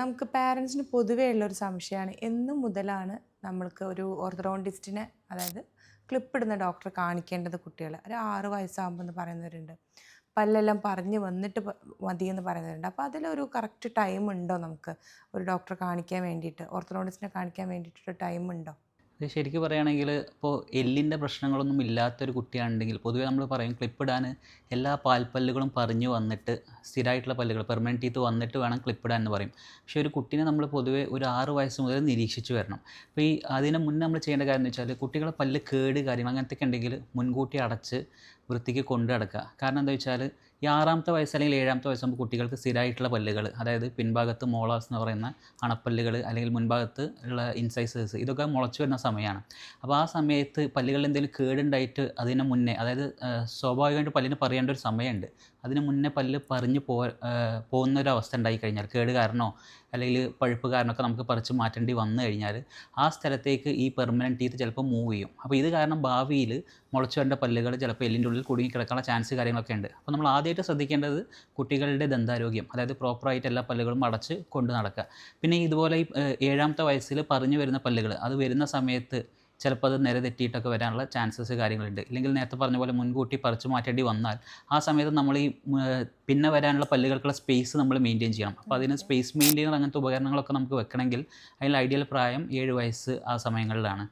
നമുക്ക് പാരൻസിന് പൊതുവേ ഉള്ളൊരു സംശയമാണ് എന്ന് മുതലാണ് നമ്മൾക്ക് ഒരു ഓർത്തഡോണ്ടിസ്റ്റിനെ, അതായത് ക്ലിപ്പിടുന്ന ഡോക്ടറെ കാണിക്കേണ്ടത് കുട്ടികൾ? ഒരു 6 വയസ്സാകുമ്പോൾ എന്ന് പറയുന്നവരുണ്ട്, പല്ലെല്ലാം പറഞ്ഞ് വന്നിട്ട് മതിയെന്ന് പറയുന്നവരുണ്ട്. അപ്പോൾ അതിലൊരു കറക്റ്റ് ടൈം ഉണ്ടോ നമുക്ക് ഒരു ഡോക്ടറെ കാണിക്കാൻ വേണ്ടിയിട്ട്, ഓർത്തഡോണ്ടിസ്റ്റിനെ കാണിക്കാൻ വേണ്ടിയിട്ടൊരു ടൈം ഉണ്ടോ? ഇത് ശരിക്കും പറയുകയാണെങ്കിൽ ഇപ്പോൾ എല്ലിൻ്റെ പ്രശ്നങ്ങളൊന്നും ഇല്ലാത്തൊരു കുട്ടിയാണെങ്കിൽ പൊതുവേ നമ്മൾ പറയും ക്ലിപ്പിടാൻ എല്ലാ പാൽപ്പല്ലുകളും പറഞ്ഞു വന്നിട്ട് സ്ഥിരമായിട്ടുള്ള പല്ലുകൾ പെർമനൻറ്റ് ടീത്ത് വന്നിട്ട് വേണം ക്ലിപ്പിടാൻ എന്ന് പറയും. പക്ഷേ ഒരു കുട്ടീനെ നമ്മൾ പൊതുവേ ഒരു 6 വയസ്സ് മുതൽ നിരീക്ഷിച്ച് വരണം. അപ്പോൾ അതിന് മുന്നേ നമ്മൾ ചെയ്യേണ്ട കാര്യം എന്ന് വെച്ചാൽ കുട്ടികളെ പല്ല് കേട് കാര്യങ്ങൾ അങ്ങനത്തെയൊക്കെ ഉണ്ടെങ്കിൽ മുൻകൂട്ടി അടച്ച് വൃത്തിക്ക് കൊണ്ടു നടക്കുക. കാരണം എന്താ വെച്ചാൽ ഈ 6-ാമത്തെ വയസ്സ് അല്ലെങ്കിൽ 7-ാമത്തെ വയസ്സാകുമ്പോൾ കുട്ടികൾക്ക് സ്ഥിരമായിട്ടുള്ള പല്ലുകൾ, അതായത് പിൻഭാഗത്ത് മോളാസ് എന്ന് പറയുന്ന അണപ്പല്ലുകൾ അല്ലെങ്കിൽ മുൻഭാഗത്ത് ഉള്ള ഇൻസൈസേഴ്സ്, ഇതൊക്കെ മുളച്ചു വരുന്ന സമയമാണ്. അപ്പോൾ ആ സമയത്ത് പല്ലുകളിൽ എന്തെങ്കിലും കേടുണ്ടായിട്ട് അതിന് മുന്നേ, അതായത് സ്വാഭാവികമായിട്ട് പല്ലിന് പറയേണ്ട ഒരു സമയമുണ്ട്. അതിന് മുന്നേ പല്ല് പറഞ്ഞു പോകുന്നൊരവസ്ഥ ഉണ്ടായിക്കഴിഞ്ഞാൽ, കേട് കാരണമോ അല്ലെങ്കിൽ പഴുപ്പ് കാരണമൊക്കെ നമുക്ക് പറിച്ച് മാറ്റേണ്ടി വന്നു കഴിഞ്ഞാൽ ആ സ്ഥലത്തേക്ക് ഈ പെർമനൻറ്റ് ടീത്ത് ചിലപ്പോൾ മൂവ് ചെയ്യും. അപ്പോൾ ഇത് കാരണം ഭാവിയിൽ മുളച്ചു വരേണ്ട പല്ലുകൾ ചിലപ്പോൾ എല്ലിൻ്റെ ഉള്ളിൽ കുടുങ്ങി കിടക്കാനുള്ള ചാൻസ് കാര്യങ്ങളൊക്കെ ഉണ്ട്. അപ്പോൾ നമ്മൾ ആദ്യമായിട്ട് ശ്രദ്ധിക്കേണ്ടത് കുട്ടികളുടെ ദന്താരോഗ്യം, അതായത് പ്രോപ്പറായിട്ട് എല്ലാ പല്ലുകളും അടച്ച് കൊണ്ട് നടക്കുക. പിന്നെ ഇതുപോലെ ഈ 7-ാമത്തെ വയസ്സിൽ പറഞ്ഞു വരുന്ന പല്ലുകൾ, അത് വരുന്ന സമയത്ത് ചിലപ്പോൾ അത് നിര തെറ്റിയിട്ടൊക്കെ വരാനുള്ള ചാൻസസ് കാര്യങ്ങളുണ്ട്. ഇല്ലെങ്കിൽ നേരത്തെ പറഞ്ഞ പോലെ മുൻകൂട്ടി പറിച്ചു മാറ്റേണ്ടി വന്നാൽ ആ സമയത്ത് നമ്മൾ ഈ പിന്നെ വരാനുള്ള പല്ലുകൾക്കുള്ള സ്പേസ് നമ്മൾ മെയിൻറ്റെയിൻ ചെയ്യണം. അപ്പോൾ അതിന് സ്പേസ് മെയിൻറ്റെയിൻ അങ്ങനത്തെ ഉപകരണങ്ങളൊക്കെ നമുക്ക് വെക്കണമെങ്കിൽ അതിൽ ഐഡിയൽ പ്രായം 7 വയസ്സ് ആ സമയങ്ങളിലാണ്.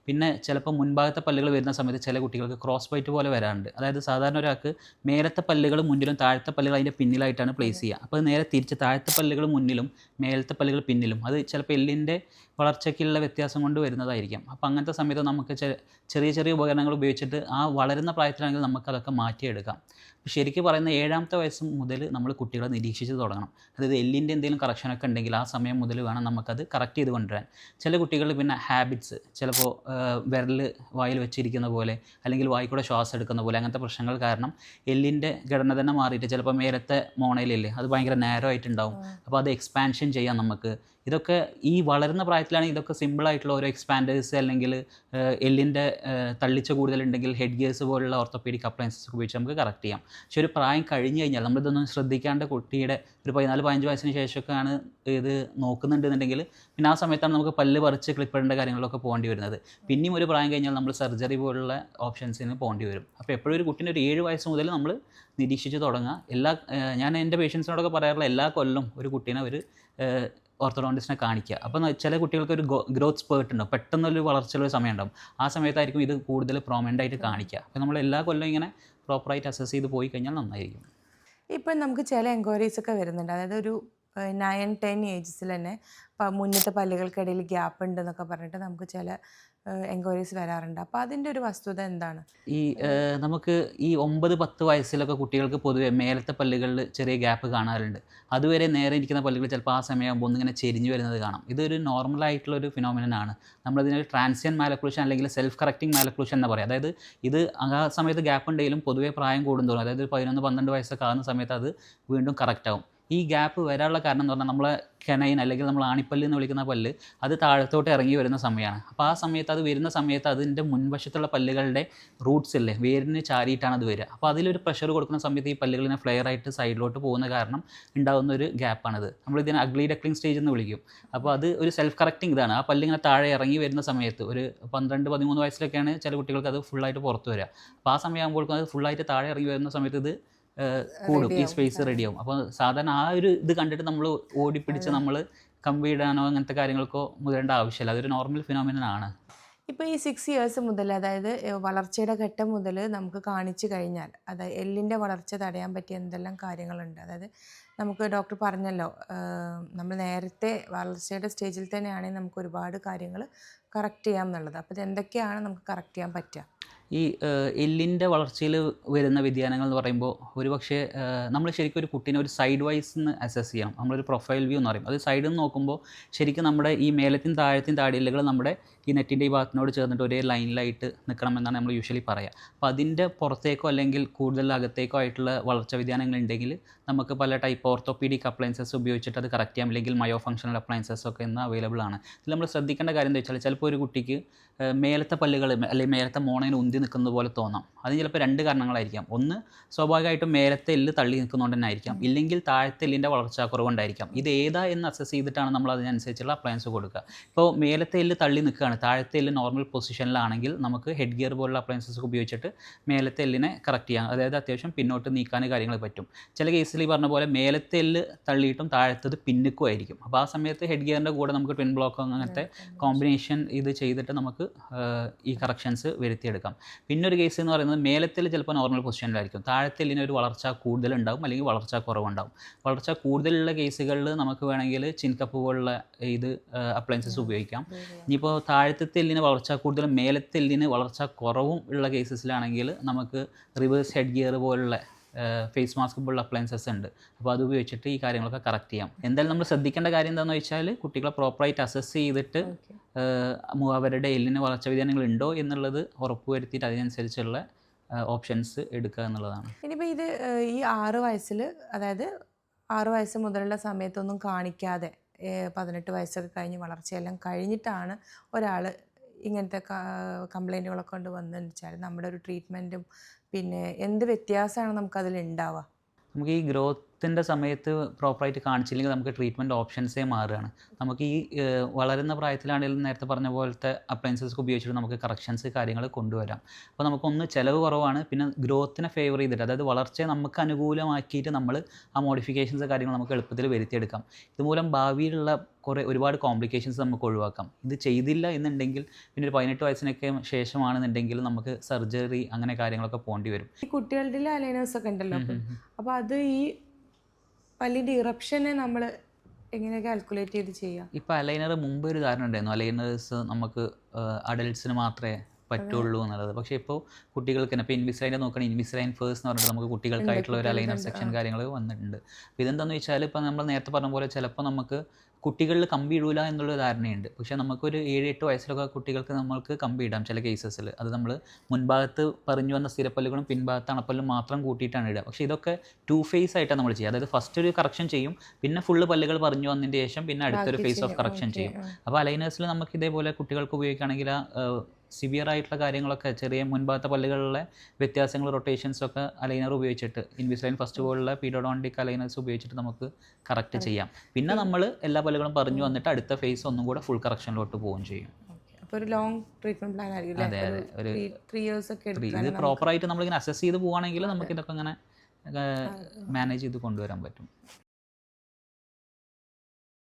പിന്നെ ചിലപ്പോൾ മുൻഭാഗത്തെ പല്ലുകൾ വരുന്ന സമയത്ത് ചില കുട്ടികൾക്ക് ക്രോസ് ബൈറ്റ് പോലെ വരാറുണ്ട്. അതായത് സാധാരണ ഒരാൾക്ക് മേലത്തെ പല്ലുകൾ മുന്നിലും താഴത്തെ പല്ലുകൾ അതിൻ്റെ പിന്നിലായിട്ടാണ് പ്ലേസ് ചെയ്യുക. അപ്പോൾ അത് നേരെ തിരിച്ച് താഴത്തെ പല്ലുകൾ മുന്നിലും മേലത്തെ പല്ലുകൾ പിന്നിലും, അത് ചിലപ്പോൾ എല്ലിൻ്റെ വളർച്ചയ്ക്കുള്ള വ്യത്യാസം കൊണ്ട് വരുന്നതായിരിക്കും. അപ്പോൾ അങ്ങനത്തെ സമയത്ത് നമുക്ക് ചെറിയ ചെറിയ ഉപകരണങ്ങൾ ഉപയോഗിച്ചിട്ട് ആ വളരുന്ന പ്രായത്തിലാണെങ്കിൽ നമുക്കതൊക്കെ മാറ്റിയെടുക്കാം. ശരിക്കും പറയുന്ന 7-ാമത്തെ വയസ്സ് മുതൽ നമ്മൾ കുട്ടികളെ നിരീക്ഷിച്ച് തുടങ്ങണം. അതായത് എല്ലിൻ്റെ എന്തെങ്കിലും കറക്ഷനൊക്കെ ഉണ്ടെങ്കിൽ ആ സമയം മുതൽ വേണം നമുക്കത് കറക്റ്റ് ചെയ്ത് കൊണ്ടുവരാൻ. ചില കുട്ടികൾ പിന്നെ ഹാബിറ്റ്സ്, ചിലപ്പോൾ വിരൽ വായിൽ വെച്ചിരിക്കുന്ന പോലെ അല്ലെങ്കിൽ വായിൽ കൂടെ ശ്വാസം എടുക്കുന്ന പോലെ അങ്ങനത്തെ പ്രശ്നങ്ങൾ കാരണം എല്ലിൻ്റെ ഘടന തന്നെ മാറിയിട്ട് ചിലപ്പോൾ മേലത്തെ മോണയിലില്ലേ അത് ഭയങ്കര നാരോ ആയിട്ടുണ്ടാവും. അപ്പോൾ അത് എക്സ്പാൻഷൻ ചെയ്യാം നമുക്ക്. ഇതൊക്കെ ഈ വളരുന്ന പ്രായത്തിലാണെങ്കിൽ ഇതൊക്കെ സിമ്പിളായിട്ടുള്ള ഓരോ എക്സ്പാൻഡേഴ്സ് അല്ലെങ്കിൽ എല്ലിൻ്റെ തള്ളിച്ച കൂടുതലുണ്ടെങ്കിൽ ഹെഡ് ഗിയേഴ്സ് പോലുള്ള ഓർത്തോപീഡിക് അപ്ലയൻസസ് ഉപയോഗിച്ച് നമുക്ക് കറക്റ്റ് ചെയ്യാം. പക്ഷേ ഒരു പ്രായം കഴിഞ്ഞ് കഴിഞ്ഞാൽ നമ്മളിതൊന്നും ശ്രദ്ധിക്കാണ്ട് കുട്ടിയുടെ ഒരു 14-15 വയസ്സിന് ശേഷമൊക്കെയാണ് ഇത് നോക്കുന്നുണ്ടെന്നുണ്ടെങ്കിൽ പിന്നെ ആ സമയത്താണ് നമുക്ക് പല്ല് പറിച്ച് ക്ലിപ്പിടേണ്ട കാര്യങ്ങളൊക്കെ പോകേണ്ടി വരുന്നത്. പിന്നെയും ഒരു പ്രായം കഴിഞ്ഞാൽ നമ്മൾ സർജറി പോലുള്ള ഓപ്ഷൻസിന് പോകേണ്ടി വരും. അപ്പോൾ എപ്പോഴും ഒരു കുട്ടീൻ്റെ ഒരു 7 വയസ്സ് മുതൽ നമ്മൾ നിരീക്ഷിച്ച് തുടങ്ങുക. ഞാൻ എൻ്റെ പേഷ്യൻസിനോടൊക്കെ പറയാറുള്ള എല്ലാ കൊല്ലം ഒരു കുട്ടീനെ ഒരു ഓർത്തഡോണ്ടിസ്റ്റിനെ കാണിക്കുക. അപ്പോൾ ചില കുട്ടികൾക്ക് ഒരു ഗ്രോത്ത് സ്പേർട്ട് ഉണ്ടാവും, പെട്ടെന്നൊരു വളർച്ചയുള്ള സമയം ഉണ്ടാവും. ആ സമയത്തായിരിക്കും ഇത് കൂടുതൽ പ്രോമിനൻ്റ് ആയിട്ട് കാണിക്കുക. അപ്പോൾ നമ്മൾ എല്ലാ കൊല്ലം ഇങ്ങനെ പ്രോപ്പറായിട്ട് അസസ് ചെയ്ത് പോയി കഴിഞ്ഞാൽ നന്നായിരിക്കും. ഇപ്പം നമുക്ക് ചില എൻക്വയറീസ് ഒക്കെ വരുന്നുണ്ട്, അതായത് ഒരു 9-10 ഏജസിൽ തന്നെ മുന്നത്തെ പല്ലുകൾക്കിടയിൽ ഗ്യാപ്പ് ഉണ്ടെന്നൊക്കെ പറഞ്ഞിട്ട് നമുക്ക് ചില എൻക്വയറീസ് വരാറുണ്ട്. അപ്പോൾ അതിൻ്റെ ഒരു വസ്തുത എന്താണ്? നമുക്ക് ഈ 9-10 വയസ്സിലൊക്കെ കുട്ടികൾക്ക് പൊതുവെ മേലത്തെ പല്ലുകളിൽ ചെറിയ ഗ്യാപ്പ് കാണാറുണ്ട്. അതുവരെ നേരെ ഇരിക്കുന്ന പല്ലുകൾ ചിലപ്പോൾ ആ സമയമാകുമ്പോൾ ഒന്നിങ്ങനെ ചെരിഞ്ഞു വരുന്നത് കാണാം. ഇതൊരു നോർമലായിട്ടുള്ളൊരു ഫിനോമിനനാണ്. നമ്മളതിനൊരു ട്രാൻസിയൻ മാലക്ലൂഷൻ അല്ലെങ്കിൽ സെൽഫ് കറക്റ്റിംഗ് മാലക്ലൂഷൻ എന്ന് പറയും. അതായത് ഇത് ആ സമയത്ത് ഗ്യാപ്പ് ഉണ്ടെങ്കിലും പൊതുവെ പ്രായം കൂടുന്തോറും, അതായത് 11-12 വയസ്സൊക്കെ ആകുന്ന സമയത്ത് അത് വീണ്ടും കറക്റ്റ് ആവും. ഈ ഗ്യാപ്പ് വരാനുള്ള കാരണം എന്ന് പറഞ്ഞാൽ നമ്മളെ കെനൈൻ അല്ലെങ്കിൽ നമ്മൾ ആണിപ്പല്ല് എന്ന് വിളിക്കുന്ന പല്ല് അത് താഴത്തോട്ട് ഇറങ്ങി വരുന്ന സമയമാണ്. അപ്പോൾ ആ സമയത്ത് അത് വരുന്ന സമയത്ത് അതിൻ്റെ മുൻവശത്തുള്ള പല്ലുകളുടെ റൂട്ട്സ് ഇല്ലേ വേരിന് ചാരിയിട്ടാണ് അത് വരിക. അപ്പോൾ അതിലൊരു പ്രഷർ കൊടുക്കുന്ന സമയത്ത് ഈ പല്ലുകളിനെ ഫ്ലെയർ ആയിട്ട് സൈഡിലോട്ട് പോകുന്ന കാരണം ഉണ്ടാകുന്ന ഒരു ഗ്യാപ്പാണിത്. നമ്മളിതിനെ അഗ്ലി ഡക്ലിംഗ് സ്റ്റേജ് എന്ന് വിളിക്കും. അപ്പോൾ അത് ഒരു സെൽഫ് കറക്റ്റിംഗ് ഇതാണ്. ആ പല്ലിങ്ങനെ താഴെ ഇറങ്ങി വരുന്ന സമയത്ത് ഒരു 12-13 വയസ്സിലൊക്കെയാണ് ചില കുട്ടികൾക്ക് അത് ഫുള്ളായിട്ട് പുറത്ത് വരിക. അപ്പോൾ ആ സമയമാകുമ്പോഴേക്കും അത് ഫുള്ളായിട്ട് താഴെ ഇറങ്ങി വരുന്ന സമയത്ത് ഇത് കൂടും, ഈ സ്പേസ് റെഡിയാവും. അപ്പോൾ സാധാരണ ആ ഒരു ഇത് കണ്ടിട്ട് നമ്മൾ ഓടിപ്പിടിച്ച് നമ്മൾ കമ്പിയിടാനോ അങ്ങനത്തെ കാര്യങ്ങൾക്കോ മുതിരേണ്ട ആവശ്യമില്ല. അതൊരു നോർമൽ ഫിനോമിനനാണ്. ഇപ്പോൾ ഈ 6 ഇയേഴ്സ് മുതൽ, അതായത് വളർച്ചയുടെ ഘട്ടം മുതൽ നമുക്ക് കാണിച്ചു കഴിഞ്ഞാൽ, അതായത് എല്ലിൻ്റെ വളർച്ച തടയാൻ പറ്റിയ എന്തെല്ലാം കാര്യങ്ങളുണ്ട്? അതായത് നമുക്ക് ഡോക്ടർ പറഞ്ഞല്ലോ, നമ്മൾ നേരത്തെ വളർച്ചയുടെ സ്റ്റേജിൽ തന്നെയാണെങ്കിൽ നമുക്ക് ഒരുപാട് കാര്യങ്ങൾ കറക്റ്റ് ചെയ്യാം എന്നുള്ളത്. അപ്പോൾ ഇത് എന്തൊക്കെയാണ് നമുക്ക് കറക്റ്റ് ചെയ്യാൻ പറ്റുക? ഈ എല്ലിൻ്റെ വളർച്ചയിൽ വരുന്ന വ്യതിയാനങ്ങൾ എന്ന് പറയുമ്പോൾ ഒരുപക്ഷെ നമ്മൾ ശരിക്കും ഒരു കുട്ടീനെ ഒരു സൈഡ് വൈസ് നിന്ന് അസസ് ചെയ്യണം. നമ്മളൊരു പ്രൊഫൈൽ വ്യൂ എന്ന് പറയും. അത് സൈഡിൽ നിന്ന് നോക്കുമ്പോൾ ശരിക്കും നമ്മുടെ ഈ മേലത്തെയും താഴത്തെയും താടിയെല്ലുകൾ നമ്മുടെ ഈ നെറ്റിൻ്റെ ഈ ഭാഗത്തിനോട് ചേർന്നിട്ട് ഒരേ ലൈനിലായിട്ട് നിൽക്കണമെന്നാണ് നമ്മൾ യൂഷ്വലി പറയുക. അപ്പോൾ അതിൻ്റെ പുറത്തേക്കോ അല്ലെങ്കിൽ കൂടുതൽ അകത്തേക്കോ ആയിട്ടുള്ള വളർച്ച വ്യതിയാനങ്ങൾ ഉണ്ടെങ്കിൽ നമുക്ക് പല ടൈപ്പ് ഓർത്തോപീഡിക് അപ്ലയൻസസ് ഉപയോഗിച്ചിട്ട് അത് കറക്റ്റ് ചെയ്യാം. അല്ലെങ്കിൽ മയോ ഫങ്ഷണൽ അപ്ലയൻസസ് ഒക്കെ ഇന്ന് അവൈലബിൾ ആണ്. ഇതിൽ നമ്മൾ ശ്രദ്ധിക്കേണ്ട കാര്യം എന്താ വെച്ചാൽ ചിലപ്പോൾ ഒരു കുട്ടിക്ക് മേലത്തെ പല്ലുകൾ അല്ലെങ്കിൽ മേലത്തെ മോണയിൽ ഉന്തി നിൽക്കുന്നത് പോലെ തോന്നാം. അതിന് ചിലപ്പോൾ 2 കാരണങ്ങളായിരിക്കാം. ഒന്ന്, സ്വാഭാവികമായിട്ടും മേലത്തെ എല്ല് തള്ളി നിൽക്കുന്നതുകൊണ്ട് തന്നെ ആയിരിക്കാം, ഇല്ലെങ്കിൽ താഴത്തെ എല്ലിൻ്റെ വളർച്ചാക്കുറവുകൊണ്ടായിരിക്കാം. ഇത് ഏതാ എന്ന് അസസ് ചെയ്തിട്ടാണ് നമ്മൾ അതിനനുസരിച്ചുള്ള അപ്ലയൻസ് കൊടുക്കുക. ഇപ്പോൾ മേലത്തെ എല്ല് തള്ളി നിൽക്കുകയാണ്, താഴത്തെ എല്ല് നോർമൽ പൊസിഷനിലാണെങ്കിൽ നമുക്ക് ഹെഡ് ഗിയർ പോലുള്ള അപ്ലയൻസസ് ഉപയോഗിച്ചിട്ട് മേലത്തെ എല്ലിനെ കറക്റ്റ് ചെയ്യാം. അതായത് അത്യാവശ്യം പിന്നോട്ട് നീക്കാൻ കാര്യങ്ങൾ പറ്റും. ചില കേസിൽ ഈ പറഞ്ഞ പോലെ മേലത്തെ എല്ല് തള്ളിയിട്ടും താഴത്തത് പിന്നിക്കും ആയിരിക്കും. അപ്പോൾ ആ സമയത്ത് ഹെഡ് ഗിയറിൻ്റെ കൂടെ നമുക്ക് ട്വിൻ ബ്ലോക്ക് അങ്ങനത്തെ കോമ്പിനേഷൻ ഇത് ചെയ്തിട്ട് നമുക്ക് ഈ കറക്ഷൻസ് വരുത്തിയെടുക്കാം. പിന്നെ ഒരു കേസ് എന്ന് പറയുന്നത് മേലത്തിൽ ചിലപ്പോൾ നോർമൽ പൊസിഷനിലായിരിക്കും, താഴത്തെല്ലിന് ഒരു വളർച്ച കൂടുതലുണ്ടാവും അല്ലെങ്കിൽ വളർച്ച കുറവുണ്ടാവും. വളർച്ച കൂടുതലുള്ള കേസുകളിൽ നമുക്ക് വേണമെങ്കിൽ ചിൻകപ്പ് പോലുള്ള ഇത് അപ്ലയൻസസ് ഉപയോഗിക്കാം. ഇനിയിപ്പോൾ താഴത്തെ എല്ലിന് വളർച്ച കൂടുതലും മേലത്തെല്ലിന് വളർച്ച കുറവും ഉള്ള കേസസിലാണെങ്കിൽ നമുക്ക് റിവേഴ്സ് ഹെഡ് ഗിയർ പോലുള്ള ഫേസ് മാസ്ക് പോലുള്ള അപ്ലയൻസസ് ഉണ്ട്. അപ്പോൾ അത് ഉപയോഗിച്ചിട്ട് ഈ കാര്യങ്ങളൊക്കെ കറക്റ്റ് ചെയ്യാം. എന്തായാലും നമ്മൾ ശ്രദ്ധിക്കേണ്ട കാര്യം എന്താണെന്ന് വെച്ചാൽ കുട്ടികളെ പ്രോപ്പറായിട്ട് അസസ് ചെയ്തിട്ട് അവരുടെ എല്ലിന് വളർച്ച വ്യതിയാനങ്ങൾ ഉണ്ടോ എന്നുള്ളത് ഉറപ്പുവരുത്തിയിട്ട് അതിനനുസരിച്ചുള്ള ഓപ്ഷൻസ് എടുക്കുക എന്നുള്ളതാണ്. ഇനിയിപ്പോൾ ഇത് ഈ 6 വയസ്സിൽ, അതായത് 6 വയസ്സ് മുതലുള്ള സമയത്തൊന്നും കാണിക്കാതെ 18 വയസ്സൊക്കെ കഴിഞ്ഞ് വളർച്ചയെല്ലാം കഴിഞ്ഞിട്ടാണ് ഒരാൾ ഇങ്ങനത്തെ കംപ്ലൈൻറ്റുകളൊക്കെ കൊണ്ട് വന്നതെന്ന് വെച്ചാൽ നമ്മുടെ ഒരു ട്രീറ്റ്മെൻറ്റും പിന്നെ എന്ത് വ്യത്യാസമാണ് നമുക്കതിലുണ്ടാവുക? നമുക്ക് ഈ ഗ്രോത്തിൻ്റെ സമയത്ത് പ്രോപ്പറായിട്ട് കാണിച്ചില്ലെങ്കിൽ നമുക്ക് ട്രീറ്റ്മെൻറ്റ് ഓപ്ഷൻസേ മാറുകയാണ്. നമുക്ക് ഈ വളരുന്ന പ്രായത്തിലാണെങ്കിലും നേരത്തെ പറഞ്ഞ പോലത്തെ അപ്ലയൻസസ് ഉപയോഗിച്ചിട്ട് നമുക്ക് കറക്ഷൻസ് കാര്യങ്ങൾ കൊണ്ടുവരാം. അപ്പോൾ നമുക്കൊന്ന് ചിലവ് കുറവാണ്, പിന്നെ ഗ്രോത്തിനെ ഫേവർ ചെയ്തിട്ട്, അതായത് വളർച്ചയെ നമുക്ക് അനുകൂലമാക്കിയിട്ട് നമ്മൾ ആ മോഡിഫിക്കേഷൻസ് കാര്യങ്ങൾ നമുക്ക് എളുപ്പത്തിൽ വരുത്തിയെടുക്കാം. ഇതുമൂലം ഭാവിയിലുള്ള ഒരുപാട് കോംപ്ലിക്കേഷൻസ് നമുക്ക് ഒഴിവാക്കാം. ഇത് ചെയ്തില്ല എന്നുണ്ടെങ്കിൽ പിന്നെ ഒരു 18 വയസ്സിനൊക്കെ ശേഷമാണെന്നുണ്ടെങ്കിൽ നമുക്ക് സർജറി അങ്ങനെ കാര്യങ്ങളൊക്കെ പോകേണ്ടി വരും. ഈ കുട്ടികളുടെ അലൈനേഴ്സൊക്കെ ഉണ്ടല്ലോ, അപ്പോൾ അത് ഈ പല്ലിൻ്റെ ഇറപ്ഷനെ നമ്മൾ എങ്ങനെ കാൽക്കുലേറ്റ് ചെയ്ത് ചെയ്യാം? ഇപ്പോൾ അലൈനർ മുമ്പ് ഒരു ധാരണ ഉണ്ടായിരുന്നു, അലൈനേഴ്സ് നമുക്ക് അഡൽട്ട്സിന് മാത്രമേ പറ്റുള്ളൂ എന്നുള്ളത്. പക്ഷേ ഇപ്പോൾ കുട്ടികൾക്ക് തന്നെ ഇപ്പോൾ ഇൻവിസൈൻ്റെ നോക്കുകയാണെങ്കിൽ ഇൻവിസൈൻ ഫേഴ്സ് എന്ന് പറഞ്ഞിട്ട് നമുക്ക് കുട്ടികൾക്കായിട്ടുള്ള ഒരു അലൈനർ സെക്ഷൻ കാര്യങ്ങൾ വന്നിട്ടുണ്ട്. അപ്പോൾ ഇതെന്താണെന്ന് വെച്ചാൽ ഇപ്പോൾ നമ്മൾ നേരത്തെ പറഞ്ഞ പോലെ ചിലപ്പോൾ നമുക്ക് കുട്ടികളിൽ കമ്പി ഇടൂല എന്നുള്ള ധാരണയുണ്ട്. പക്ഷേ നമുക്കൊരു 7-8 വയസ്സിലൊക്കെ കുട്ടികൾക്ക് നമ്മൾക്ക് കമ്പി ഇടാം ചില കേസസിൽ. അത് നമ്മൾ മുൻഭാഗത്ത് പറഞ്ഞു വന്ന സ്ഥിരപ്പല്ലുകളും പിൻഭാഗത്ത് അണപ്പല്ലും മാത്രം കൂട്ടിയിട്ടാണ് ഇടുക. പക്ഷേ ഇതൊക്കെ 2 ഫേസ് ആയിട്ടാണ് നമ്മൾ ചെയ്യുക. അതായത് ഫസ്റ്റ് ഒരു കറക്ഷൻ ചെയ്യും, പിന്നെ ഫുള്ള് പല്ലുകൾ പറഞ്ഞു വന്നതിന് ശേഷം പിന്നെ അടുത്തൊരു ഫേസ് ഓഫ് കറക്ഷൻ ചെയ്യും. അപ്പോൾ അലൈനേഴ്സിൽ നമുക്ക് ഇതേപോലെ കുട്ടികൾക്ക് ഉപയോഗിക്കുകയാണെങ്കിൽ സിവിയർ ആയിട്ടുള്ള കാര്യങ്ങളൊക്കെ, ചെറിയ മുൻഭാഗത്തെ പല്ലുകളിലെ വ്യത്യാസങ്ങൾ, റൊട്ടേഷൻസൊക്കെ അലൈനർ ഉപയോഗിച്ചിട്ട് ഇൻവിസൈൻ ഫസ്റ്റ് പോലുള്ള പീഡോഡോണ്ടിക് അലൈനേഴ്സ് ഉപയോഗിച്ചിട്ട് നമുക്ക് കറക്റ്റ് ചെയ്യാം. പിന്നെ നമ്മൾ എല്ലാ പല്ലുകളും പറഞ്ഞു വന്നിട്ട് അടുത്ത ഫേസ് ഒന്നും കൂടെ ഫുൾ കറക്ഷനിലോട്ട് പോവുകയും ചെയ്യും. അപ്പോൾ ഒരു ലോങ് ട്രീറ്റ്മെൻറ്റ് പ്ലാൻ ആയിരിക്കും. അതെ അതെ, ഒരു 3 years ഒക്കെ ഇത് പ്രോപ്പറായിട്ട് നമ്മളിങ്ങനെ അസസ് ചെയ്ത് പോവുകയാണെങ്കിൽ നമുക്ക് ഇതൊക്കെ അങ്ങനെ മാനേജ് ചെയ്ത് കൊണ്ടുവരാൻ പറ്റും.